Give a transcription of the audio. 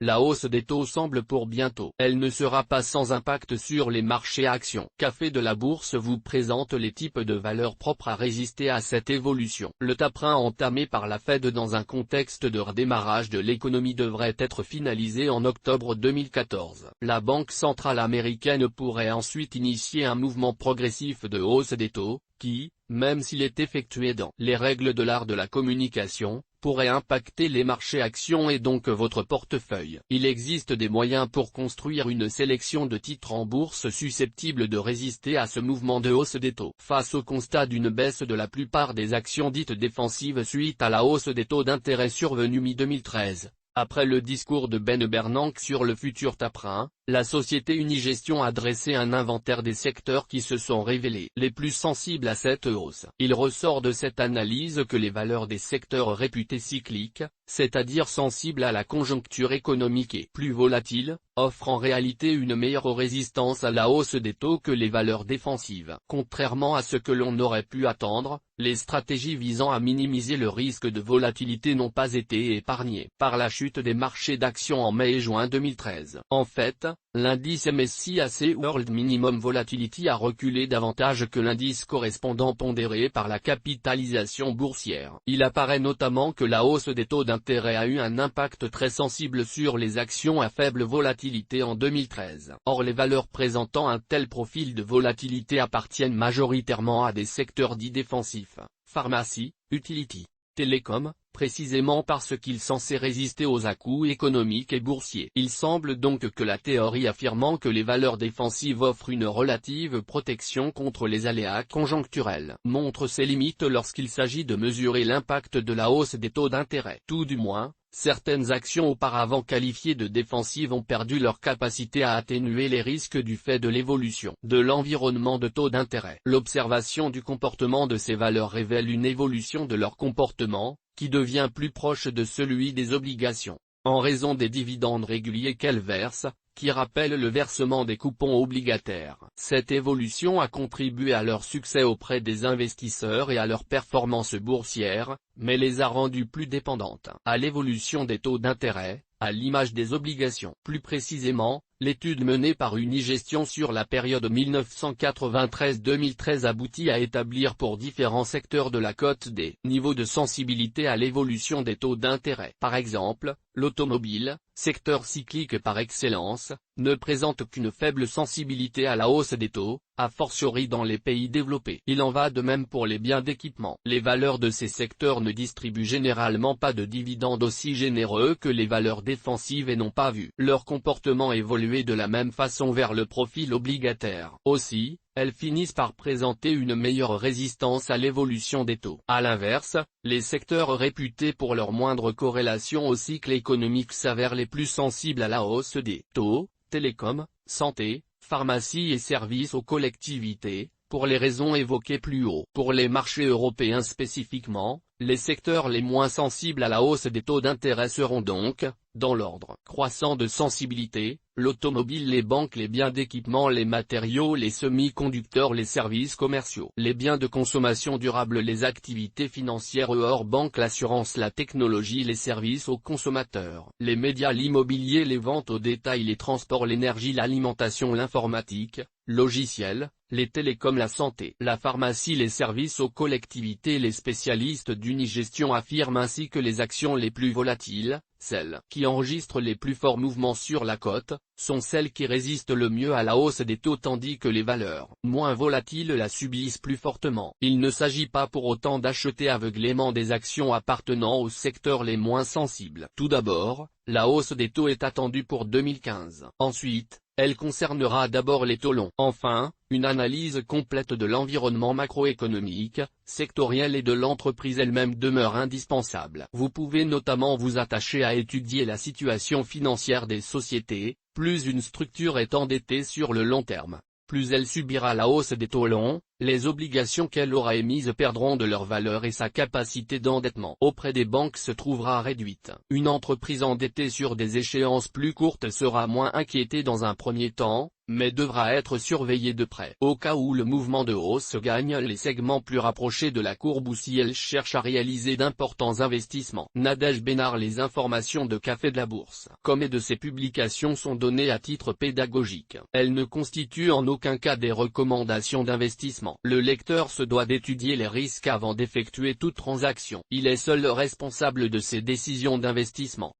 la hausse des taux semble pour bientôt. Elle ne sera pas sans impact sur les marchés actions. Café de la Bourse vous présente les types de valeurs propres à résister à cette évolution. Le tapin entamé par la Fed dans un contexte de redémarrage de l'économie devrait être finalisé en octobre 2014. La Banque centrale américaine pourrait ensuite initier un mouvement progressif de hausse des taux, qui, même s'il est effectué dans les règles de l'art de la communication, pourrait impacter les marchés actions et donc votre portefeuille. Il existe des moyens pour construire une sélection de titres en bourse susceptibles de résister à ce mouvement de hausse des taux. Face au constat d'une baisse de la plupart des actions dites défensives suite à la hausse des taux d'intérêt survenue mi-2013, après le discours de Ben Bernanke sur le futur tapin, la société Unigestion a dressé un inventaire des secteurs qui se sont révélés les plus sensibles à cette hausse. Il ressort de cette analyse que les valeurs des secteurs réputés cycliques, c'est-à-dire sensibles à la conjoncture économique et plus volatiles, offrent en réalité une meilleure résistance à la hausse des taux que les valeurs défensives. Contrairement à ce que l'on aurait pu attendre, les stratégies visant à minimiser le risque de volatilité n'ont pas été épargnées par la chute des marchés d'actions en mai et juin 2013. En fait, l'indice MSCI World Minimum Volatility a reculé davantage que l'indice correspondant pondéré par la capitalisation boursière. Il apparaît notamment que la hausse des taux d'intérêt a eu un impact très sensible sur les actions à faible volatilité en 2013. Or les valeurs présentant un tel profil de volatilité appartiennent majoritairement à des secteurs dits défensifs, pharmacie, utility, télécom, précisément parce qu'ils sont censés résister aux à-coups économiques et boursiers. Il semble donc que la théorie affirmant que les valeurs défensives offrent une relative protection contre les aléas conjoncturels montre ses limites lorsqu'il s'agit de mesurer l'impact de la hausse des taux d'intérêt. Tout du moins, certaines actions auparavant qualifiées de défensives ont perdu leur capacité à atténuer les risques du fait de l'évolution de l'environnement de taux d'intérêt. L'observation du comportement de ces valeurs révèle une évolution de leur comportement, qui devient plus proche de celui des obligations, en raison des dividendes réguliers qu'elles versent, qui rappellent le versement des coupons obligataires. Cette évolution a contribué à leur succès auprès des investisseurs et à leur performance boursière, mais les a rendues plus dépendantes à l'évolution des taux d'intérêt, à l'image des obligations. Plus précisément, l'étude menée par Unigestion sur la période 1993-2013 aboutit à établir pour différents secteurs de la cote des niveaux de sensibilité à l'évolution des taux d'intérêt. Par exemple, l'automobile, secteur cyclique par excellence, ne présente qu'une faible sensibilité à la hausse des taux, a fortiori dans les pays développés. Il en va de même pour les biens d'équipement. Les valeurs de ces secteurs ne distribuent généralement pas de dividendes aussi généreux que les valeurs défensives et n'ont pas vu leur comportement évoluer de la même façon vers le profil obligataire. Aussi, elles finissent par présenter une meilleure résistance à l'évolution des taux. À l'inverse, les secteurs réputés pour leur moindre corrélation au cycle économique s'avèrent les plus sensibles à la hausse des taux, télécom, santé, pharmacie et services aux collectivités, pour les raisons évoquées plus haut. Pour les marchés européens spécifiquement, les secteurs les moins sensibles à la hausse des taux d'intérêt seront donc, dans l'ordre croissant de sensibilité, l'automobile, les banques, les biens d'équipement, les matériaux, les semi-conducteurs, les services commerciaux, les biens de consommation durable, les activités financières hors banque, l'assurance, la technologie, les services aux consommateurs, les médias, l'immobilier, les ventes au détail, les transports, l'énergie, l'alimentation, l'informatique, logiciels, les télécoms, la santé, la pharmacie, les services aux collectivités. Les spécialistes d'Unigestion affirment ainsi que les actions les plus volatiles, celles qui enregistrent les plus forts mouvements sur la cote, sont celles qui résistent le mieux à la hausse des taux tandis que les valeurs moins volatiles la subissent plus fortement. Il ne s'agit pas pour autant d'acheter aveuglément des actions appartenant aux secteurs les moins sensibles. Tout d'abord, la hausse des taux est attendue pour 2015. Ensuite, elle concernera d'abord les taux longs. Enfin, une analyse complète de l'environnement macroéconomique, sectoriel et de l'entreprise elle-même demeure indispensable. Vous pouvez notamment vous attacher à étudier la situation financière des sociétés. Plus une structure est endettée sur le long terme, plus elle subira la hausse des taux longs, Les obligations qu'elle aura émises perdront de leur valeur et sa capacité d'endettement auprès des banques se trouvera réduite. Une entreprise endettée sur des échéances plus courtes sera moins inquiétée dans un premier temps, mais devra être surveillée de près. Au cas où le mouvement de hausse gagne les segments plus rapprochés de la courbe ou si elle cherche à réaliser d'importants investissements. Nadège Bénard. Les informations de Café de la Bourse, comme et de ses publications sont données à titre pédagogique. Elles ne constituent en aucun cas des recommandations d'investissement. Le lecteur se doit d'étudier les risques avant d'effectuer toute transaction. Il est seul responsable de ses décisions d'investissement.